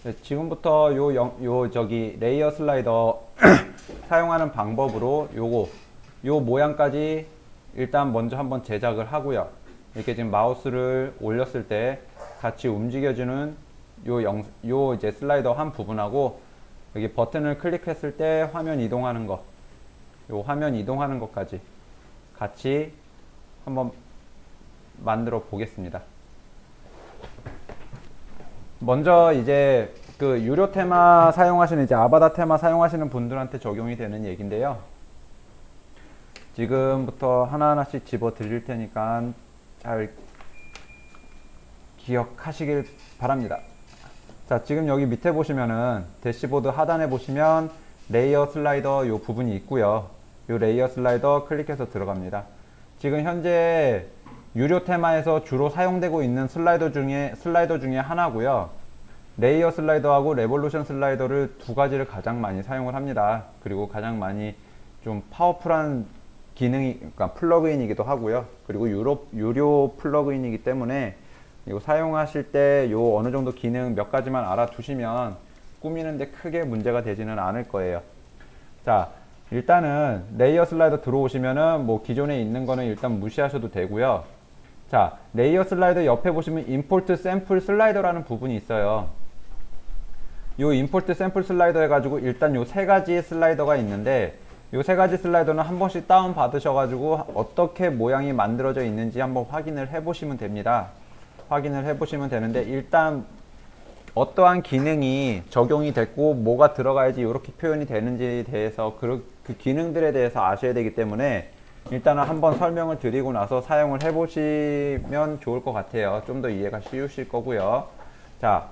네, 지금부터 저기 레이어 슬라이더 사용하는 방법으로 요 모양까지 일단 먼저 한번 제작을 하고요. 이렇게 지금 마우스를 올렸을 때 같이 움직여주는 요 이제 슬라이더 한 부분하고 여기 버튼을 클릭했을 때 화면 이동하는 거, 요 화면 이동하는 것까지 같이 한번 만들어 보겠습니다. 먼저 이제 그 유료 테마 사용하시는 이제 아바타 테마 사용하시는 분들한테 적용이 되는 얘기인데요. 지금부터 하나하나씩 집어 드릴 테니까 잘 기억하시길 바랍니다. 자, 지금 여기 밑에 보시면은 대시보드 하단에 보시면 레이어 슬라이더 요 부분이 있고요. 요 레이어 슬라이더 클릭해서 들어갑니다. 지금 현재 유료 테마에서 주로 사용되고 있는 슬라이더 중에 하나고요. 레이어 슬라이더하고 레볼루션 슬라이더를 두 가지를 가장 많이 사용을 합니다. 그리고 가장 많이 좀 파워풀한 그러니까 플러그인이기도 하고요. 그리고 유료 플러그인이기 때문에 이거 사용하실 때 요 어느 정도 기능 몇 가지만 알아두시면 꾸미는데 크게 문제가 되지는 않을 거예요. 자, 일단은 레이어 슬라이더 들어오시면은 뭐 기존에 있는 거는 일단 무시하셔도 되고요. 자, 레이어 슬라이더 옆에 보시면 임포트 샘플 슬라이더라는 부분이 있어요. 요 임포트 샘플 슬라이더 해가지고 일단 요 세 가지 슬라이더가 있는데 요 세 가지 슬라이더는 한 번씩 다운 받으셔가지고 어떻게 모양이 만들어져 있는지 한번 확인을 해보시면 됩니다. 확인을 해보시면 되는데 일단 어떠한 기능이 적용이 됐고 뭐가 들어가야지 이렇게 표현이 되는지에 대해서 그 기능들에 대해서 아셔야 되기 때문에 일단은 한번 설명을 드리고 나서 사용을 해보시면 좋을 것 같아요. 좀 더 이해가 쉬우실 거고요. 자,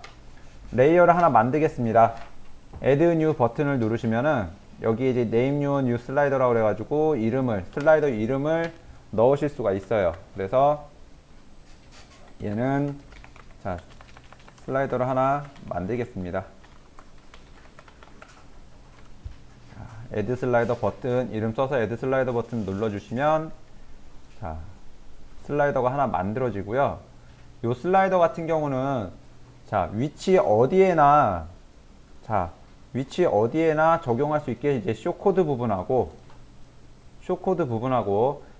레이어를 하나 만들겠습니다. Add New 버튼을 누르시면은 여기 이제 Name Your New 슬라이더라고 그래가지고 슬라이더 이름을 넣으실 수가 있어요. 그래서 얘는 자, 슬라이더를 하나 만들겠습니다. Add 슬라이더 버튼 이름 써서 Add 슬라이더 버튼 눌러주시면 자, 슬라이더가 하나 만들어지고요. 이 슬라이더 같은 경우는 자, 위치 어디에나 적용할 수 있게 이제 쇼코드 부분하고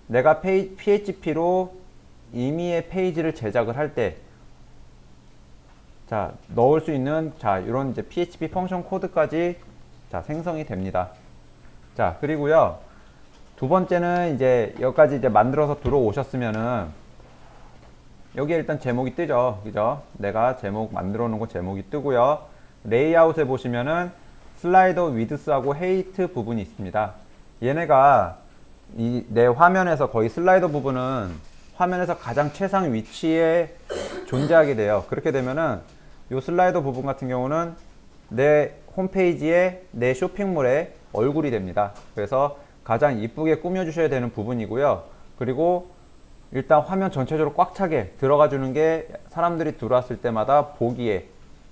내가 PHP로 임의의 페이지를 제작을 할 때 자, 넣을 수 있는 자, 이런 이제 PHP 펑션 코드까지 자, 생성이 됩니다. 자, 그리고요. 두 번째는 이제 여기까지 이제 만들어서 들어오셨으면은 여기에 일단 제목이 뜨죠. 그죠? 내가 제목 만들어 놓은 거 제목이 뜨고요. 레이아웃에 보시면은 슬라이더 위드스하고 헤이트 부분이 있습니다. 얘네가 내 화면에서 거의 슬라이더 부분은 화면에서 가장 최상 위치에 존재하게 돼요. 그렇게 되면은 이 슬라이더 부분 같은 경우는 내 홈페이지에 내 쇼핑몰에 얼굴이 됩니다. 그래서 가장 이쁘게 꾸며 주셔야 되는 부분이고요. 그리고 일단 화면 전체적으로 꽉 차게 들어가 주는 게 사람들이 들어왔을 때마다 보기에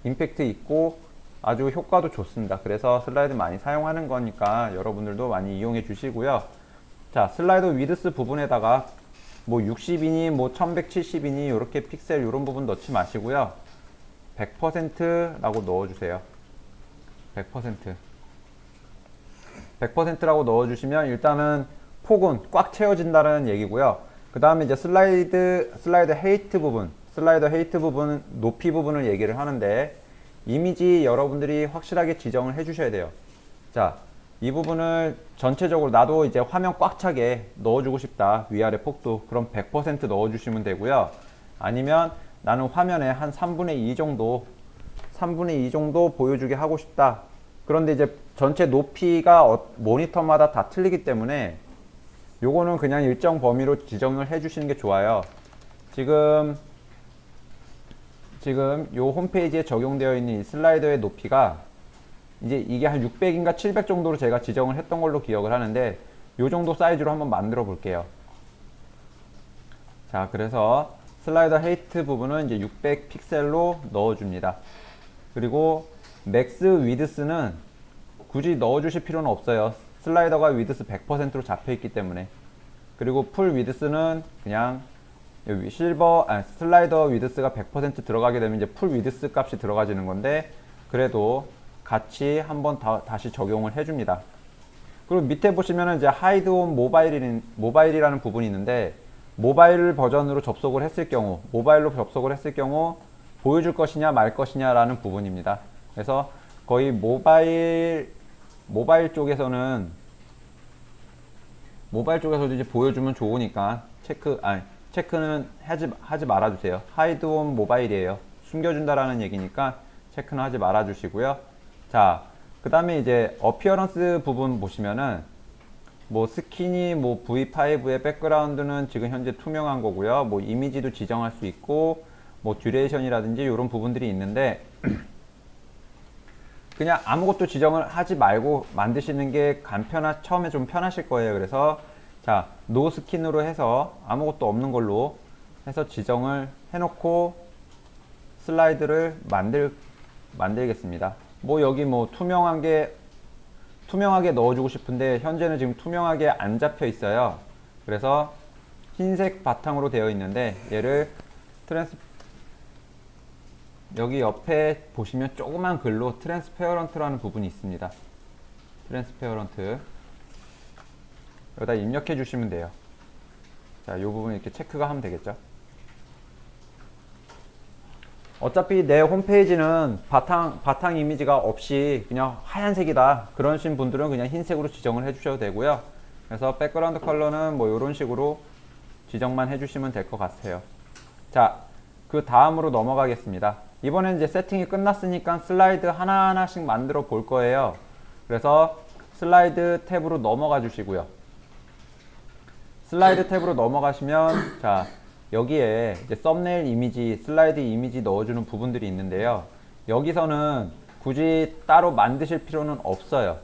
임팩트 있고 아주 효과도 좋습니다. 그래서 슬라이드 많이 사용하는 거니까 여러분들도 많이 이용해 주시고요. 자, 슬라이더 위드스 부분에다가 뭐 60이니 뭐 1170이니 이렇게 픽셀 이런 부분 넣지 마시고요. 100%라고 넣어주세요. 100%라고 넣어주시면 일단은 폭은 꽉 채워진다는 얘기고요. 그 다음에 이제 슬라이더 헤이트 부분, 높이 부분을 얘기를 하는데 이미지 여러분들이 확실하게 지정을 해주셔야 돼요. 자, 이 부분을 전체적으로 나도 이제 화면 꽉 차게 넣어주고 싶다. 위아래 폭도. 그럼 100% 넣어주시면 되고요. 아니면 나는 화면에 한 3분의 2 정도 보여주게 하고 싶다. 그런데 이제 전체 높이가 모니터마다 다 틀리기 때문에 요거는 그냥 일정 범위로 지정을 해주시는 게 좋아요. 지금 요 홈페이지에 적용되어 있는 이 슬라이더의 높이가 이제 이게 한 600인가 700 정도로 제가 지정을 했던 걸로 기억을 하는데 요 정도 사이즈로 한번 만들어 볼게요. 자, 그래서 슬라이더 헤이트 부분은 이제 600 픽셀로 넣어줍니다. 그리고 맥스 위드스는 굳이 넣어주실 필요는 없어요. 슬라이더가 위드스 100%로 잡혀 있기 때문에. 그리고 풀 위드스는 그냥 슬라이더 위드스가 100% 들어가게 되면 이제 풀 위드스 값이 들어가지는 건데 그래도 같이 한번 다시 적용을 해줍니다. 그리고 밑에 보시면은 이제 하이드 온 모바일이라는 부분이 있는데, 모바일 버전으로 접속을 했을 경우, 모바일로 접속을 했을 경우 보여줄 것이냐 말 것이냐라는 부분입니다. 그래서 거의 모바일 쪽에서도 이제 보여주면 좋으니까 체크는 하지 말아주세요. 하이드 온 모바일이에요. 숨겨준다라는 얘기니까 체크는 하지 말아주시고요. 자, 그 다음에 이제 어피어런스 부분 보시면은 뭐 스킨이 뭐 V5의 백그라운드는 지금 현재 투명한 거고요. 뭐 이미지도 지정할 수 있고 뭐 듀레이션이라든지 이런 부분들이 있는데 그냥 아무것도 지정을 하지 말고 만드시는 게 처음에 좀 편하실 거예요. 그래서 자, 노 스킨으로 해서 아무것도 없는 걸로 해서 지정을 해놓고 슬라이드를 만들겠습니다. 뭐 여기 뭐 투명하게 넣어주고 싶은데 현재는 지금 투명하게 안 잡혀 있어요. 그래서 흰색 바탕으로 되어 있는데 얘를 여기 옆에 보시면 조그만 글로 트랜스페어런트라는 부분이 있습니다. 트랜스페어런트 여기다 입력해 주시면 돼요. 자, 이 부분 이렇게 체크가 하면 되겠죠. 어차피 내 홈페이지는 바탕 이미지가 없이 그냥 하얀색이다 그러신 분들은 그냥 흰색으로 지정을 해 주셔도 되고요. 그래서 백그라운드 컬러는 뭐 이런 식으로 지정만 해 주시면 될 것 같아요. 자, 그 다음으로 넘어가겠습니다. 이번엔 이제 세팅이 끝났으니까 슬라이드 하나하나씩 만들어 볼 거예요. 그래서 슬라이드 탭으로 넘어가 주시고요. 슬라이드 탭으로 넘어가시면 자, 여기에 이제 썸네일 이미지, 슬라이드 이미지 넣어주는 부분들이 있는데요. 여기서는 굳이 따로 만드실 필요는 없어요.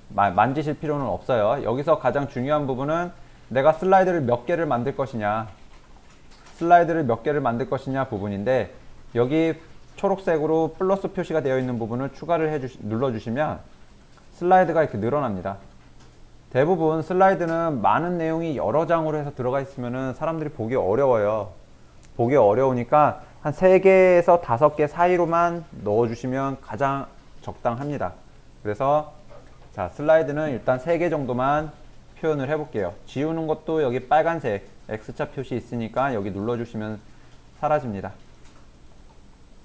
만지실 필요는 없어요. 여기서 가장 중요한 부분은 내가 슬라이드를 몇 개를 만들 것이냐 부분인데, 여기 초록색으로 플러스 표시가 되어 있는 부분을 눌러주시면 슬라이드가 이렇게 늘어납니다. 대부분 슬라이드는 많은 내용이 여러 장으로 해서 들어가 있으면 사람들이 보기 어려워요. 보기 어려우니까 한 3개에서 5개 사이로만 넣어주시면 가장 적당합니다. 그래서 자, 슬라이드는 일단 3개 정도만 표현을 해볼게요. 지우는 것도 여기 빨간색 X자 표시 있으니까 여기 눌러주시면 사라집니다.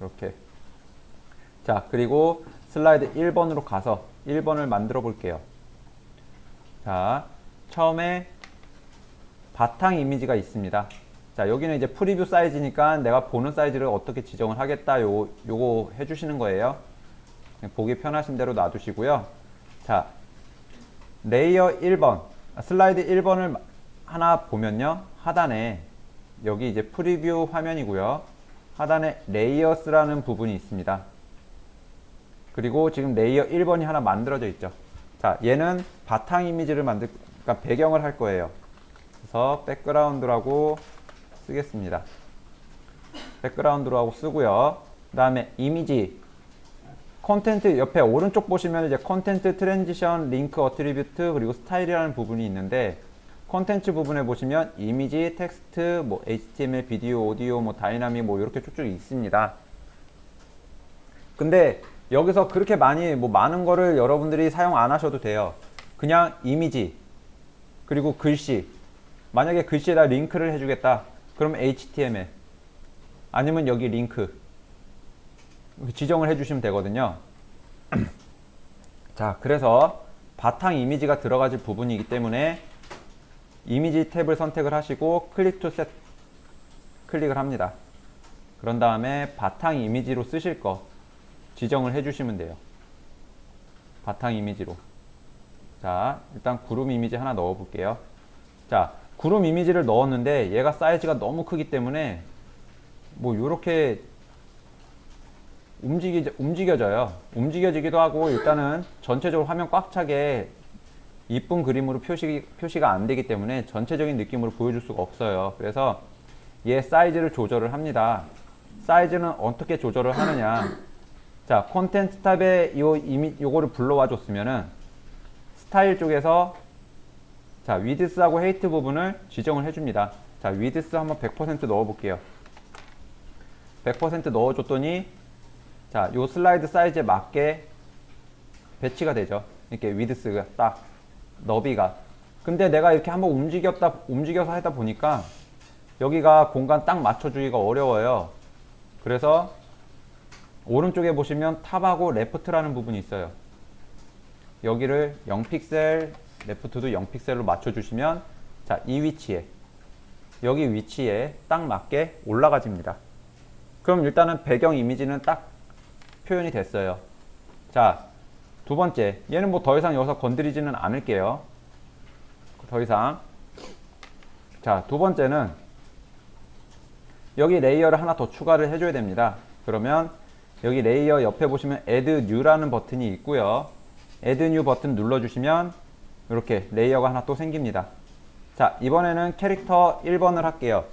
이렇게. 자, 그리고 슬라이드 1번으로 가서 1번을 만들어 볼게요. 자, 처음에 바탕 이미지가 있습니다. 자, 여기는 이제 프리뷰 사이즈니까 내가 보는 사이즈를 어떻게 지정을 하겠다 요거 해주시는 거예요. 보기 편하신 대로 놔두시고요. 자, 레이어 1번 슬라이드 1번을 하나 보면요, 하단에 여기 이제 프리뷰 화면이고요, 하단에 레이어스라는 부분이 있습니다. 그리고 지금 레이어 1번이 하나 만들어져 있죠. 자, 얘는 바탕 이미지를 그러니까 배경을 할 거예요. 그래서 백그라운드라고 쓰겠습니다. 백그라운드라고 쓰고요. 그 다음에 이미지, 콘텐트 옆에 오른쪽 보시면 이제 콘텐트, 트랜지션, 링크, 어트리뷰트, 그리고 스타일이라는 부분이 있는데, 콘텐츠 부분에 보시면 이미지, 텍스트, 뭐 HTML, 비디오, 오디오, 뭐 다이나믹, 뭐 이렇게 쭉쭉 있습니다. 근데 여기서 그렇게 많은 거를 여러분들이 사용 안 하셔도 돼요. 그냥 이미지, 그리고 글씨. 만약에 글씨에다 링크를 해주겠다. 그러면 HTML. 아니면 여기 링크. 지정을 해주시면 되거든요. 자, 그래서 바탕 이미지가 들어가질 부분이기 때문에 이미지 탭을 선택을 하시고 클릭 투 셋 클릭을 합니다. 그런 다음에 바탕 이미지로 쓰실 거 지정을 해주시면 돼요. 바탕 이미지로. 자, 일단 구름 이미지 하나 넣어 볼게요. 자, 구름 이미지를 넣었는데 얘가 사이즈가 너무 크기 때문에 뭐 요렇게 움직여져요. 움직여지기도 하고, 일단은 전체적으로 화면 꽉 차게 이쁜 그림으로 표시가 안 되기 때문에 전체적인 느낌으로 보여줄 수가 없어요. 그래서 얘 사이즈를 조절을 합니다. 사이즈는 어떻게 조절을 하느냐. 자, 콘텐츠 탑에 요거를 불러와 줬으면은 스타일 쪽에서 자, 위드스하고 헤이트 부분을 지정을 해줍니다. 자, 위드스 한번 100% 넣어 볼게요. 100% 넣어 줬더니 자, 요 슬라이드 사이즈에 맞게 배치가 되죠. 이렇게 위드스가 딱 너비가. 근데 내가 이렇게 한번 움직여서 하다 보니까 여기가 공간 딱 맞춰주기가 어려워요. 그래서 오른쪽에 보시면 탑하고 레프트라는 부분이 있어요. 여기를 0픽셀, 레프트도 0픽셀로 맞춰주시면, 자, 이 위치에, 여기 위치에 딱 맞게 올라가집니다. 그럼 일단은 배경 이미지는 딱 표현이 됐어요. 자, 두 번째, 얘는 뭐 더 이상 여기서 건드리지는 않을게요. 더 이상. 자, 두 번째는 여기 레이어를 하나 더 추가를 해줘야 됩니다. 그러면 여기 레이어 옆에 보시면 Add New라는 버튼이 있고요. Add New 버튼 눌러주시면 이렇게 레이어가 하나 또 생깁니다. 자, 이번에는 캐릭터 1번을 할게요.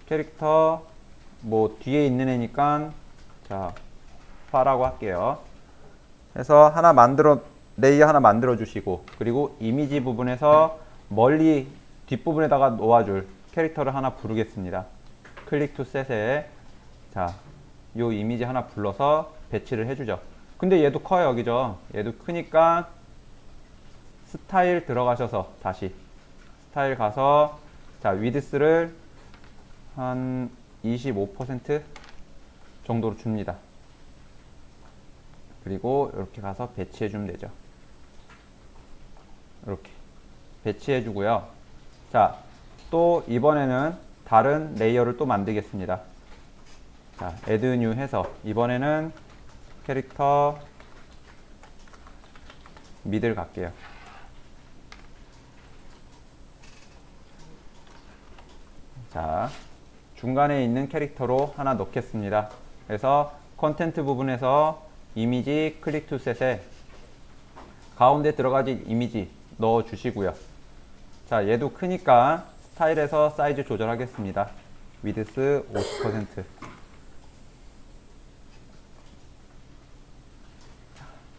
캐릭터 뭐 뒤에 있는 애니까 자, 파라고 할게요. 그래서 레이어 하나 만들어 주시고, 그리고 이미지 부분에서 멀리 뒷부분에다가 놓아줄 캐릭터를 하나 부르겠습니다. 클릭 투 셋에 자, 요 이미지 하나 불러서 배치를 해주죠. 근데 얘도 커요, 여기죠. 얘도 크니까 스타일 들어가셔서 다시 스타일 가서 자, 위드스를 한 25% 정도로 줍니다. 그리고 이렇게 가서 배치해 주면 되죠. 이렇게 배치해 주고요. 자, 또 이번에는 다른 레이어를 또 만들겠습니다. 자, Add New 해서 이번에는 캐릭터 미들 갈게요. 자, 중간에 있는 캐릭터로 하나 넣겠습니다. 그래서 컨텐트 부분에서 이미지 클릭 투 셋에 가운데 들어가진 이미지 넣어 주시고요. 자, 얘도 크니까 스타일에서 사이즈 조절하겠습니다. 위드스 50%.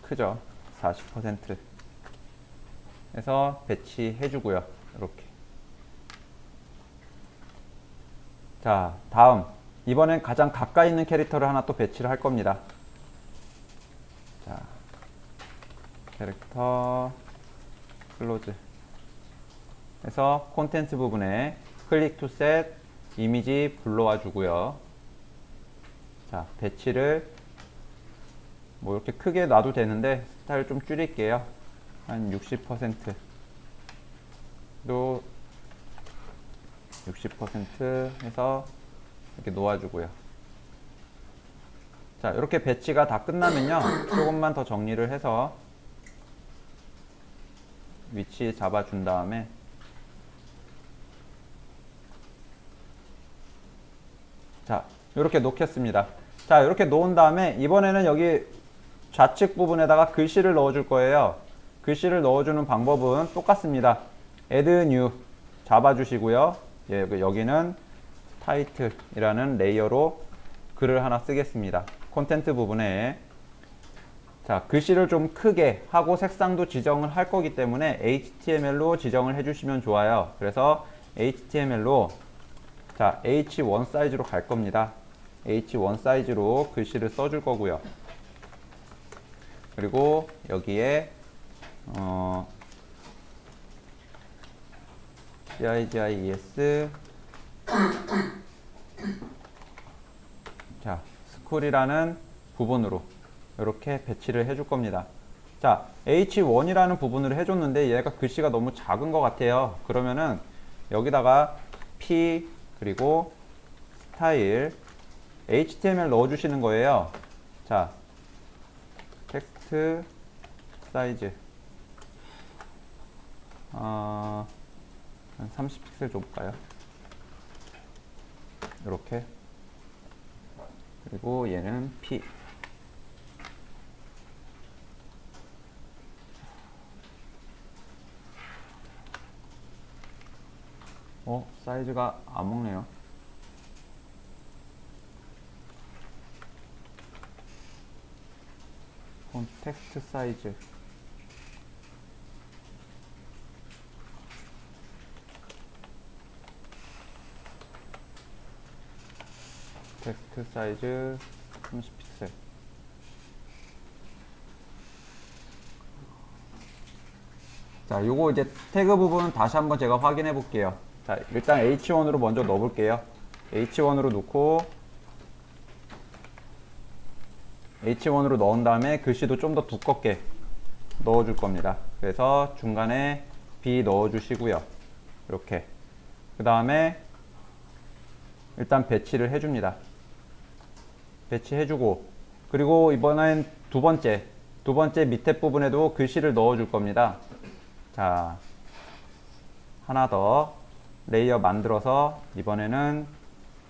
크죠? 40% 해서 배치해 주고요. 이렇게. 자, 다음. 이번엔 가장 가까이 있는 캐릭터를 하나 또 배치를 할 겁니다. 자, 캐릭터 클로즈 해서 콘텐츠 부분에 클릭 투 셋 이미지 불러와 주고요. 자, 배치를 뭐 이렇게 크게 놔도 되는데 스타일 좀 줄일게요. 한 60%도 60% 해서 이렇게 놓아주고요. 자, 이렇게 배치가 다 끝나면요, 조금만 더 정리를 해서 위치 잡아준 다음에 자, 이렇게 놓겠습니다. 자, 이렇게 놓은 다음에 이번에는 여기 좌측 부분에다가 글씨를 넣어줄 거예요. 글씨를 넣어주는 방법은 똑같습니다. Add New 잡아주시고요. 여기는 타이틀이라는 레이어로 글을 하나 쓰겠습니다. 콘텐트 부분에 자, 글씨를 좀 크게 하고 색상도 지정을 할 거기 때문에 HTML로 지정을 해주시면 좋아요. 그래서 HTML로 자, H1 사이즈로 갈 겁니다. H1 사이즈로 글씨를 써줄 거고요. 그리고 여기에 CIGIES 자, 스쿨이라는 부분으로 이렇게 배치를 해줄 겁니다. 자, H1이라는 부분을 해줬는데 얘가 글씨가 너무 작은 것 같아요. 그러면은 여기다가 P 그리고 스타일 HTML 넣어주시는 거예요. 자, 텍스트 사이즈 한 30픽셀 줘볼까요? 이렇게. 그리고 얘는 P 사이즈가 안 먹네요. 텍스트 사이즈 텍스트 텍스트 사이즈 30픽셀. 자, 요거 이제 태그 부분은 다시 한번 제가 확인해 볼게요. 자, 일단 H1으로 먼저 넣어 볼게요. H1으로 넣고 H1으로 넣은 다음에 글씨도 좀 더 두껍게 넣어 줄 겁니다. 그래서 중간에 B 넣어 주시고요. 이렇게. 그 다음에 일단 배치를 해 줍니다. 배치해 주고, 그리고 이번엔 두 번째 밑에 부분에도 글씨를 넣어 줄 겁니다. 자, 하나 더 레이어 만들어서 이번에는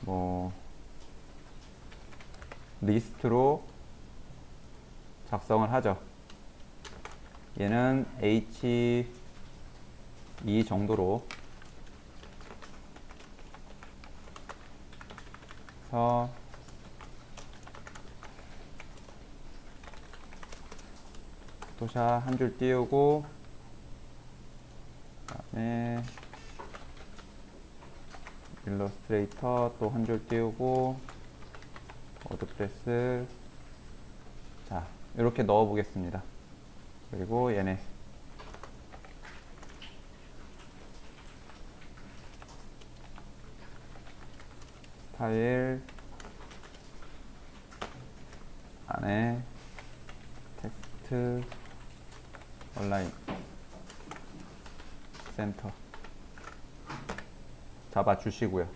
뭐 리스트로 작성을 하죠. 얘는 H2 정도로 해서 포토샵 한 줄 띄우고, 그 다음에 일러스트레이터 또 한 줄 띄우고, 워드프레스, 자, 이렇게 넣어 보겠습니다. 그리고 얘네 스타일 안에 텍스트 온라인 센터 잡아 주시고요.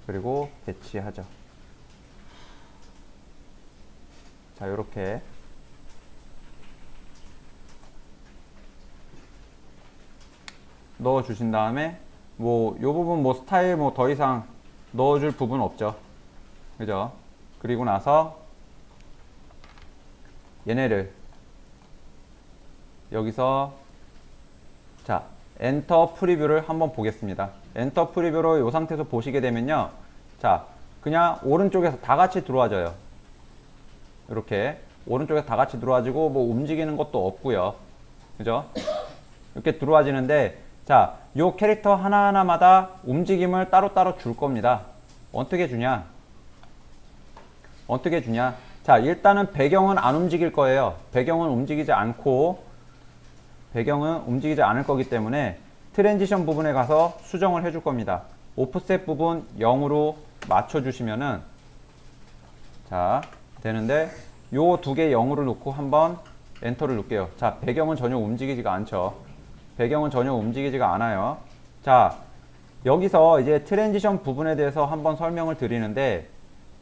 그리고 배치하죠. 자, 요렇게 넣어 주신 다음에 뭐 요 부분 뭐 스타일 뭐 더 이상 넣어 줄 부분 없죠. 그죠? 그리고 나서 얘네를 여기서 자, 엔터 프리뷰를 한번 보겠습니다. 엔터 프리뷰로 이 상태에서 보시게 되면요. 자, 그냥 오른쪽에서 다 같이 들어와져요. 이렇게 오른쪽에서 다 같이 들어와지고 뭐 움직이는 것도 없고요. 그죠? 이렇게 들어와지는데, 자, 요 캐릭터 하나하나마다 움직임을 따로따로 줄 겁니다. 어떻게 주냐? 자, 일단은 배경은 안 움직일 거예요. 배경은 움직이지 않을 거기 때문에 트랜지션 부분에 가서 수정을 해줄 겁니다. 오프셋 부분 0으로 맞춰주시면은 자, 되는데, 요 두 개 0으로 놓고 한번 엔터를 놓을게요. 자, 배경은 전혀 움직이지가 않죠. 않아요. 자, 여기서 이제 트랜지션 부분에 대해서 한번 설명을 드리는데,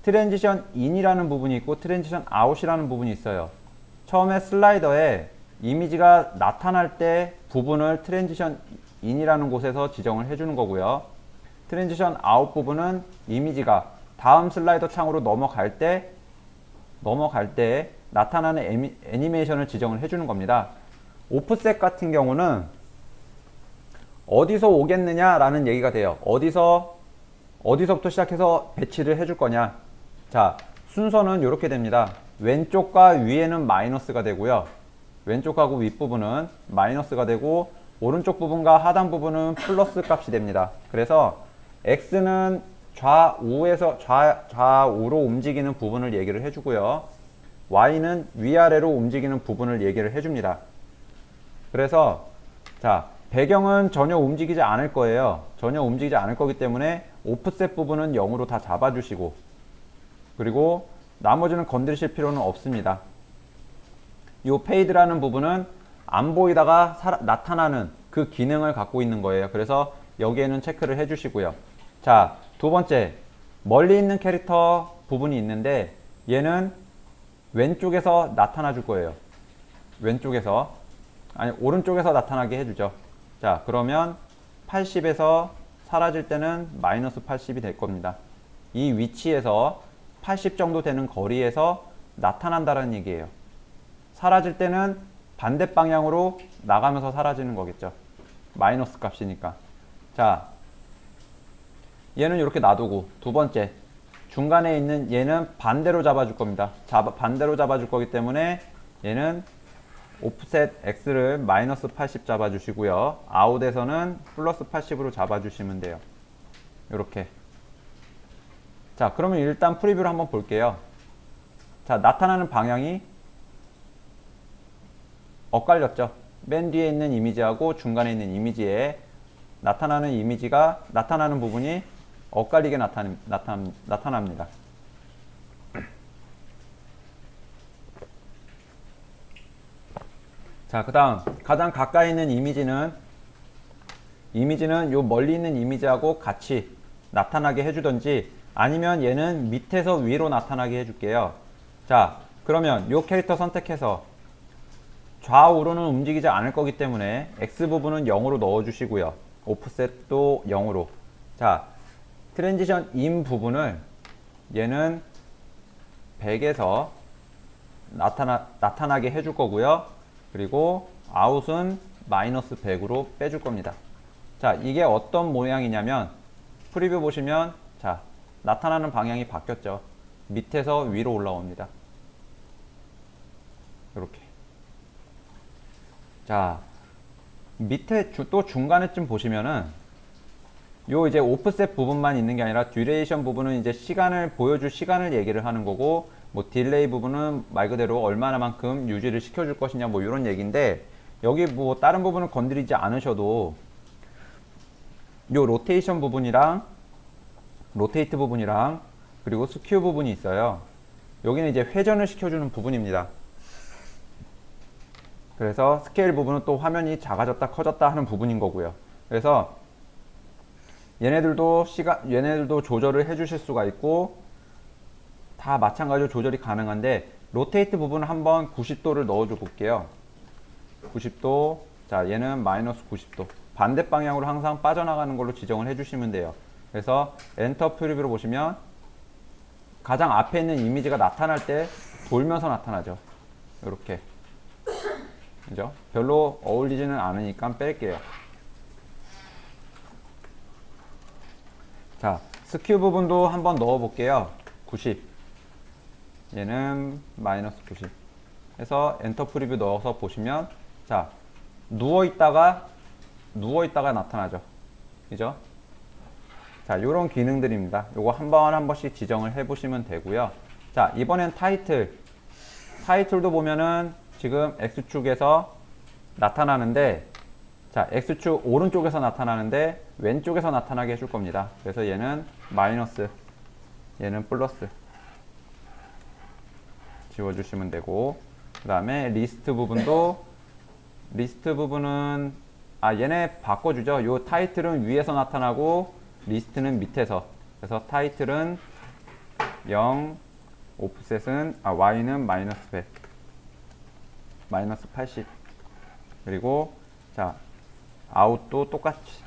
트랜지션 인이라는 부분이 있고 트랜지션 아웃이라는 부분이 있어요. 처음에 슬라이더에 이미지가 나타날 때 부분을 트랜지션 인이라는 곳에서 지정을 해주는 거고요. 트랜지션 아웃 부분은 이미지가 다음 슬라이더 창으로 넘어갈 때 나타나는 애니메이션을 지정을 해주는 겁니다. 오프셋 같은 경우는 어디서 오겠느냐라는 얘기가 돼요. 어디서부터 시작해서 배치를 해줄 거냐. 자, 순서는 이렇게 됩니다. 왼쪽과 위에는 마이너스가 되고요. 왼쪽하고 윗부분은 마이너스가 되고, 오른쪽 부분과 하단 부분은 플러스 값이 됩니다. 그래서 X는 좌우로 움직이는 부분을 얘기를 해주고요. Y는 위아래로 움직이는 부분을 얘기를 해줍니다. 그래서 자, 배경은 전혀 움직이지 않을 거예요. 전혀 움직이지 않을 거기 때문에 오프셋 부분은 0으로 다 잡아주시고, 그리고 나머지는 건드리실 필요는 없습니다. 이 페이드라는 부분은 안 보이다가 나타나는 그 기능을 갖고 있는 거예요. 그래서 여기에는 체크를 해주시고요. 자, 두 번째, 멀리 있는 캐릭터 부분이 있는데 얘는 왼쪽에서 나타나 줄 거예요. 오른쪽에서 나타나게 해주죠. 자, 그러면 80에서 사라질 때는 마이너스 80이 될 겁니다. 이 위치에서 80 정도 되는 거리에서 나타난다는 얘기예요. 사라질 때는 반대 방향으로 나가면서 사라지는 거겠죠. 마이너스 값이니까. 자, 얘는 이렇게 놔두고, 두 번째, 중간에 있는 얘는 반대로 잡아줄 겁니다. 반대로 잡아줄 거기 때문에 얘는 오프셋 X를 마이너스 80 잡아주시고요. 아웃에서는 플러스 80으로 잡아주시면 돼요. 이렇게. 자, 그러면 일단 프리뷰를 한번 볼게요. 자, 나타나는 방향이 엇갈렸죠. 맨 뒤에 있는 이미지하고 중간에 있는 이미지에 나타나는 부분이 엇갈리게 나타납니다. 자, 그 다음 가장 가까이 있는 이미지는 요 멀리 있는 이미지하고 같이 나타나게 해주던지, 아니면 얘는 밑에서 위로 나타나게 해줄게요. 자, 그러면 요 캐릭터 선택해서 좌우로는 움직이지 않을 거기 때문에 X 부분은 0으로 넣어주시고요. 오프셋도 0으로. 자, 트랜지션 인 부분을 얘는 100에서 나타나게 해줄 거고요. 그리고 아웃은 마이너스 100으로 빼줄 겁니다. 자, 이게 어떤 모양이냐면 프리뷰 보시면, 자, 나타나는 방향이 바뀌었죠. 밑에서 위로 올라옵니다. 이렇게. 자, 밑에 또 중간에쯤 보시면은 요 이제 오프셋 부분만 있는 게 아니라 듀레이션 부분은 이제 보여줄 시간을 얘기를 하는 거고, 뭐 딜레이 부분은 말 그대로 얼마나만큼 유지를 시켜줄 것이냐, 뭐 이런 얘기인데, 여기 뭐 다른 부분을 건드리지 않으셔도 요 로테이션 부분이랑 로테이트 부분이랑 그리고 스큐 부분이 있어요. 여기는 이제 회전을 시켜주는 부분입니다. 그래서 스케일 부분은 또 화면이 작아졌다 커졌다 하는 부분인 거고요. 그래서 얘네들도 조절을 해 주실 수가 있고, 다 마찬가지로 조절이 가능한데, 로테이트 부분을 한번 90도를 넣어 줘 볼게요. 90도. 자, 얘는 마이너스 90도. 반대 방향으로 항상 빠져나가는 걸로 지정을 해 주시면 돼요. 그래서 엔터 프리뷰로 보시면 가장 앞에 있는 이미지가 나타날 때 돌면서 나타나죠. 이렇게. 그죠? 별로 어울리지는 않으니까 뺄게요. 자, 스큐 부분도 한번 넣어 볼게요. 90. 얘는 마이너스 90 해서 엔터 프리뷰 넣어서 보시면, 자, 누워있다가 나타나죠. 그죠? 자, 요런 기능들입니다. 요거 한 번씩 지정을 해 보시면 되고요. 자, 이번엔 타이틀도 보면은 지금 X축에서 나타나는데, 자, X축 오른쪽에서 나타나는데 왼쪽에서 나타나게 해줄 겁니다. 그래서 얘는 마이너스, 얘는 플러스 지워주시면 되고, 그 다음에 리스트 부분은 얘네 바꿔주죠. 요 타이틀은 위에서 나타나고 리스트는 밑에서. 그래서 타이틀은 0, 오프셋은 Y는 마이너스 100, 마이너스 80. 그리고 자, 아웃도 똑같이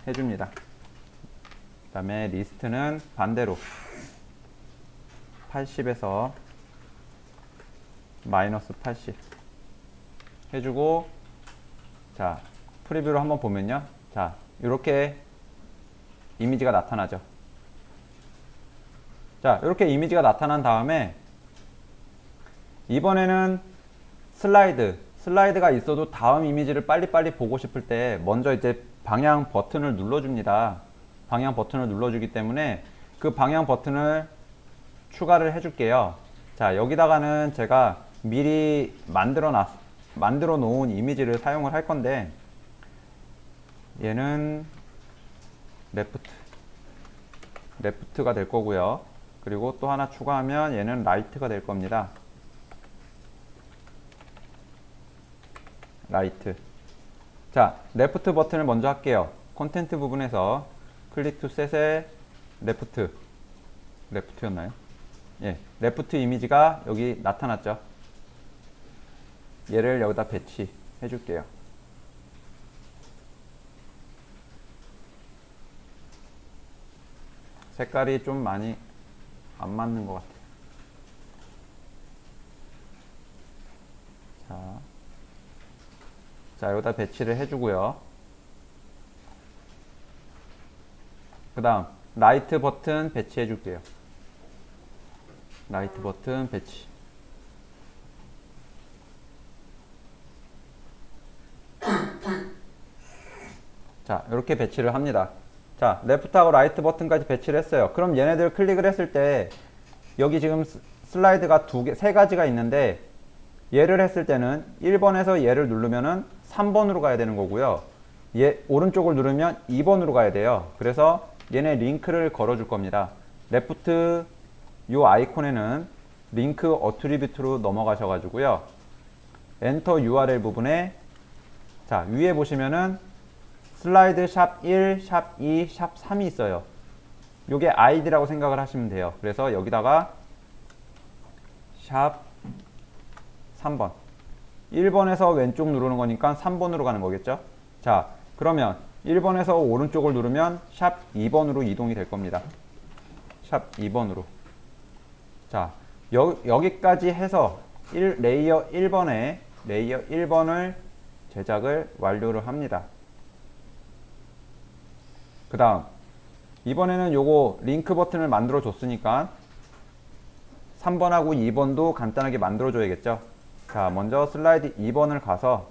해줍니다. 그 다음에 리스트는 반대로 80에서 마이너스 80 해주고, 자, 프리뷰로 한번 보면요. 자, 이렇게 이미지가 나타나죠. 자, 이렇게 이미지가 나타난 다음에 이번에는 슬라이드가 있어도 다음 이미지를 빨리빨리 보고 싶을 때 먼저 이제 방향 버튼을 눌러줍니다. 방향 버튼을 눌러주기 때문에 그 방향 버튼을 추가를 해줄게요. 자, 여기다가는 제가 미리 만들어 놓은 이미지를 사용을 할 건데, 얘는 레프트가 될 거고요. 그리고 또 하나 추가하면 얘는 라이트가 될 겁니다. 라이트. 자, 레프트 버튼을 먼저 할게요. 콘텐트 부분에서 클릭 투 셋의 레프트였나요? 예, 레프트 이미지가 여기 나타났죠. 얘를 여기다 배치해 줄게요. 색깔이 좀 많이 안 맞는 것 같아요. 자, 여기다 배치를 해주고요. 그 다음 라이트 버튼 배치해 줄게요. 라이트 버튼 배치. 자, 이렇게 배치를 합니다. 자, 레프트하고 라이트 버튼까지 배치를 했어요. 그럼 얘네들 클릭을 했을 때 여기 지금 슬라이드가 세 가지가 있는데 얘를 했을 때는 1번에서 얘를 누르면은 3번으로 가야 되는 거고요. 얘 오른쪽을 누르면 2번으로 가야 돼요. 그래서 얘네 링크를 걸어 줄 겁니다. 레프트 요 아이콘에는 링크 어트리뷰트로 넘어가셔 가지고요. 엔터 URL 부분에 자, 위에 보시면은 슬라이드 샵 1, 샵 2, 샵 3이 있어요. 요게 아이디라고 생각을 하시면 돼요. 그래서 여기다가 샵 3번 1번에서 왼쪽 누르는 거니까 3번으로 가는 거겠죠. 자, 그러면 1번에서 오른쪽을 누르면 샵 2번으로 이동이 될 겁니다. 샵 2번으로. 자, 여기까지 해서 레이어 1번을 제작을 완료를 합니다. 그 다음 이번에는 요거 링크 버튼을 만들어 줬으니까 3번하고 2번도 간단하게 만들어 줘야겠죠. 자, 먼저 슬라이드 2번을 가서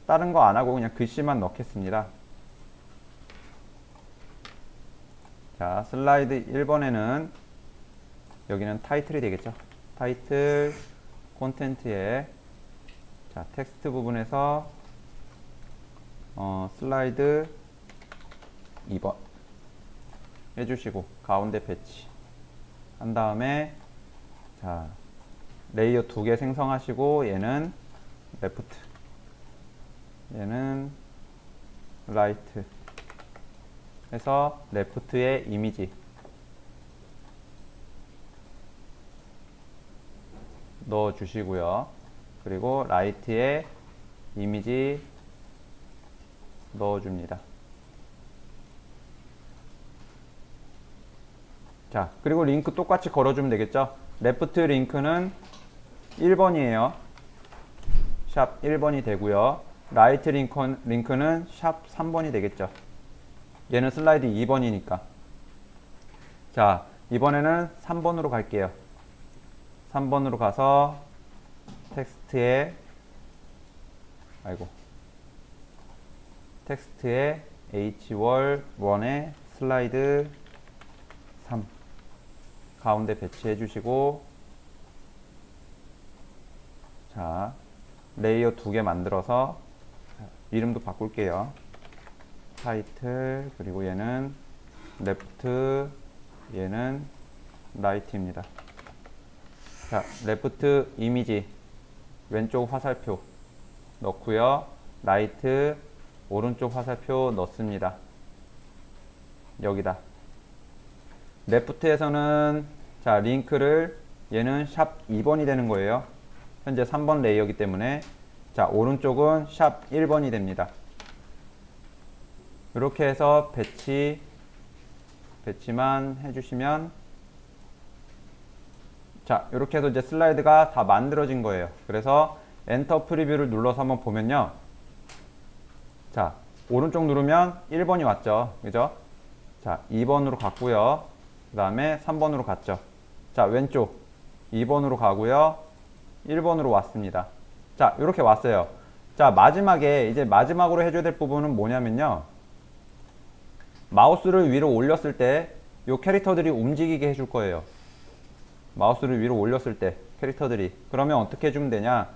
다른 거 안 하고 그냥 글씨만 넣겠습니다. 자, 슬라이드 1번에는 여기는 타이틀이 되겠죠. 타이틀 콘텐츠에 자, 텍스트 부분에서 슬라이드 2번 해주시고 가운데 배치 한 다음에 자, 레이어 2개 생성하시고 얘는 레프트 얘는 라이트 해서 레프트의 이미지 넣어 주시고요. 그리고 라이트에 이미지 넣어 줍니다. 자, 그리고 링크 똑같이 걸어주면 되겠죠. 레프트 링크는 1번이에요. 샵 1번이 되고요. 라이트 링크는 샵 3번이 되겠죠. 얘는 슬라이드 2번이니까. 자, 이번에는 3번으로 갈게요. 3번으로 가서 텍스트에 H1에 슬라이드 3 가운데 배치해 주시고 자, 레이어 2개 만들어서 이름도 바꿀게요. 타이틀 그리고 얘는 레프트 얘는 라이트입니다. 자, 레프트 이미지 왼쪽 화살표 넣고요. 라이트 오른쪽 화살표 넣습니다. 여기다. 레프트에서는 자, 링크를 얘는 샵 2번이 되는 거예요. 현재 3번 레이어이기 때문에 자, 오른쪽은 샵 1번이 됩니다. 이렇게 해서 배치만 해주시면 자, 이렇게 해서 이제 슬라이드가 다 만들어진 거예요. 그래서 엔터 프리뷰를 눌러서 한번 보면요. 자, 오른쪽 누르면 1번이 왔죠. 그죠? 자, 2번으로 갔고요. 그 다음에 3번으로 갔죠. 자, 왼쪽 2번으로 가고요. 1번으로 왔습니다. 자, 이렇게 왔어요. 자, 이제 마지막으로 해줘야 될 부분은 뭐냐면요. 마우스를 위로 올렸을 때 이 캐릭터들이 움직이게 해줄 거예요. 마우스를 위로 올렸을 때 캐릭터들이. 그러면 어떻게 해주면 되냐.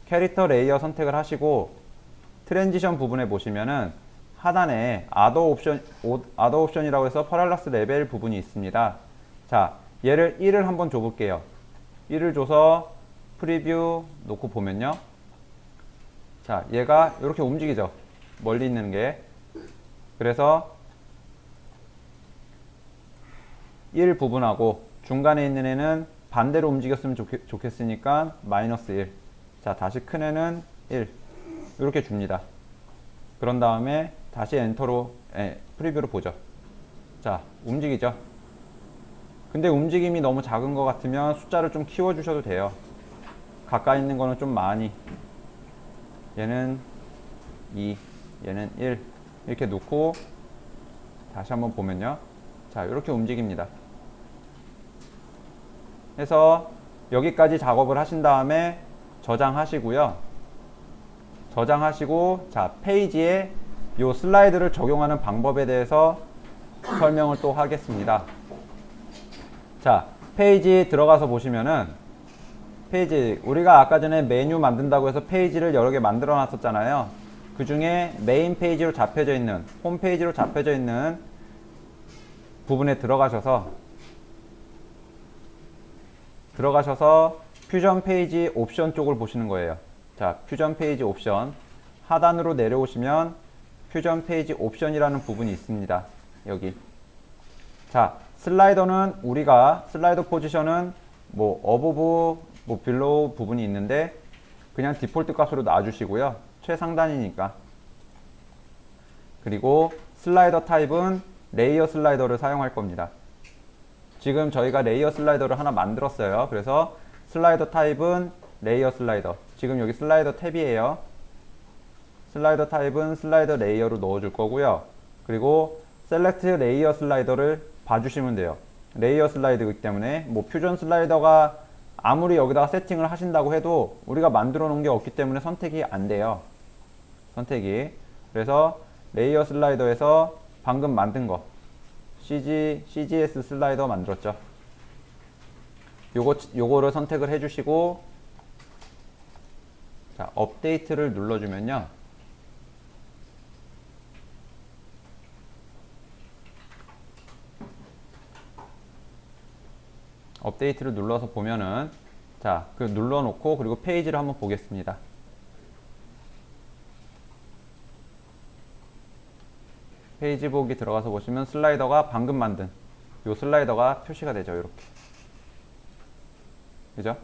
캐릭터 레이어 선택을 하시고 트랜지션 부분에 보시면은 하단에 아더 옵션이라고 해서 퍼렐라스 레벨 부분이 있습니다. 자, 얘를 1을 한번 줘볼게요. 1을 줘서 프리뷰 놓고 보면요. 자, 얘가 이렇게 움직이죠. 멀리 있는 게. 그래서 1 부분하고 중간에 있는 애는 반대로 움직였으면 좋겠으니까 마이너스 1. 자, 다시 큰 애는 1. 이렇게 줍니다. 그런 다음에 다시 엔터로 프리뷰로 보죠. 자, 움직이죠. 근데 움직임이 너무 작은 것 같으면 숫자를 좀 키워 주셔도 돼요. 가까이 있는 거는 좀 많이. 얘는 2, 얘는 1 이렇게 놓고 다시 한번 보면요. 자, 이렇게 움직입니다. 해서 여기까지 작업을 하신 다음에 저장하시고요. 저장하시고 자, 페이지에 요 슬라이드를 적용하는 방법에 대해서 설명을 또 하겠습니다. 자, 페이지 들어가서 보시면은 페이지, 우리가 아까 전에 메뉴 만든다고 해서 페이지를 여러 개 만들어 놨었잖아요. 그 중에 메인 페이지로 잡혀져 있는, 홈 페이지로 잡혀져 있는 부분에 들어가셔서 퓨전 페이지 옵션 쪽을 보시는 거예요. 자, 퓨전 페이지 옵션 하단으로 내려오시면 퓨전 페이지 옵션이라는 부분이 있습니다. 여기. 자, 슬라이더는 우리가 슬라이더 포지션은 뭐 어보브, 뭐 빌로우 부분이 있는데 그냥 디폴트 값으로 놔주시고요. 최상단이니까. 그리고 슬라이더 타입은 레이어 슬라이더를 사용할 겁니다. 지금 저희가 레이어 슬라이더를 하나 만들었어요. 그래서 슬라이더 타입은 레이어 슬라이더. 지금 여기 슬라이더 탭이에요. 슬라이더 타입은 슬라이더 레이어로 넣어줄 거고요. 그리고 셀렉트 레이어 슬라이더를 봐주시면 돼요. 레이어 슬라이드이기 때문에 뭐 퓨전 슬라이더가 아무리 여기다가 세팅을 하신다고 해도 우리가 만들어 놓은 게 없기 때문에 선택이 안 돼요. 선택이. 그래서 레이어 슬라이더에서 방금 만든 거 CGS 슬라이더 만들었죠. 요거를 선택을 해주시고, 자, 업데이트를 눌러주면요. 업데이트를 눌러서 보면은, 자, 그 눌러놓고 그리고 페이지를 한번 보겠습니다. 페이지 보기 들어가서 보시면 슬라이더가 방금 만든 요 슬라이더가 표시가 되죠. 이렇게. 그죠?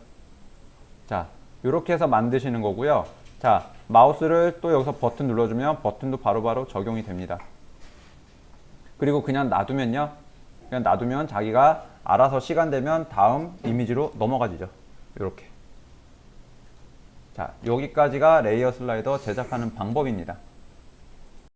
자, 이렇게 해서 만드시는 거고요. 자, 마우스를 또 여기서 버튼 눌러주면 버튼도 바로바로 적용이 됩니다. 그리고 그냥 놔두면요. 그냥 놔두면 자기가 알아서 시간 되면 다음 이미지로 넘어가지죠. 이렇게. 자, 여기까지가 레이어 슬라이더 제작하는 방법입니다.